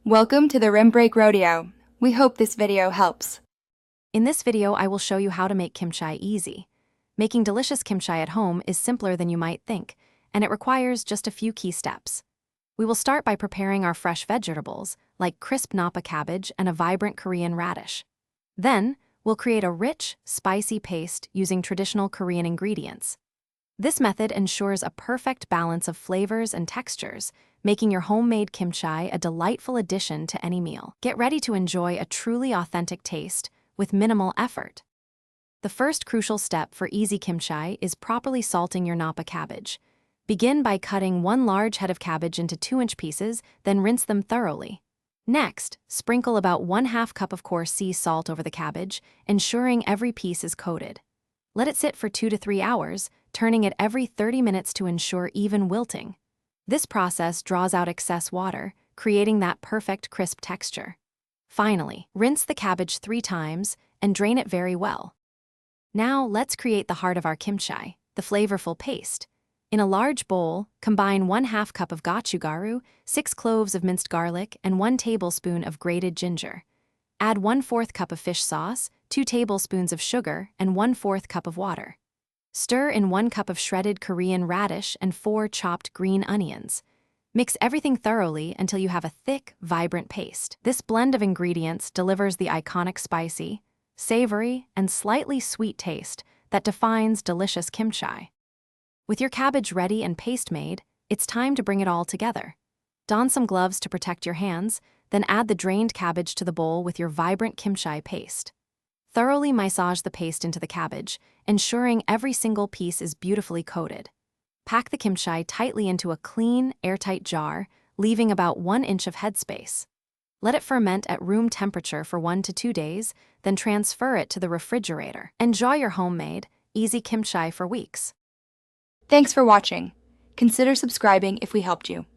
Welcome to the Rim Break Rodeo. We hope this video helps. In this video, I will show you how to make kimchi easy. Making delicious kimchi at home is simpler than you might think, and it requires just a few key steps. We will start by preparing our fresh vegetables, like crisp napa cabbage and a vibrant Korean radish. Then, we'll create a rich, spicy paste using traditional Korean ingredients. This method ensures a perfect balance of flavors and textures, making your homemade kimchi a delightful addition to any meal. Get ready to enjoy a truly authentic taste with minimal effort. The first crucial step for easy kimchi is properly salting your napa cabbage. Begin by cutting one large head of cabbage into 2-inch pieces, then rinse them thoroughly. Next, sprinkle about 1/2 cup of coarse sea salt over the cabbage, ensuring every piece is coated. Let it sit for 2 to 3 hours, turning it every 30 minutes to ensure even wilting. This process draws out excess water, creating that perfect crisp texture. Finally, rinse the cabbage 3 times and drain it very well. Now let's create the heart of our kimchi, the flavorful paste. In a large bowl, combine 1/2 cup of gochugaru, 6 cloves of minced garlic, and 1 tablespoon of grated ginger. Add 1/4 cup of fish sauce, 2 tablespoons of sugar, and 1/4 cup of water. Stir in 1 cup of shredded Korean radish and 4 chopped green onions. Mix everything thoroughly until you have a thick, vibrant paste. This blend of ingredients delivers the iconic spicy, savory, and slightly sweet taste that defines delicious kimchi. With your cabbage ready and paste made, it's time to bring it all together. Don some gloves to protect your hands, then add the drained cabbage to the bowl with your vibrant kimchi paste. Thoroughly massage the paste into the cabbage, ensuring every single piece is beautifully coated. Pack the kimchi tightly into a clean, airtight jar, leaving about 1 inch of headspace. Let it ferment at room temperature for 1 to 2 days, then transfer it to the refrigerator. Enjoy your homemade, easy kimchi for weeks. Thanks for watching. Consider subscribing if we helped you.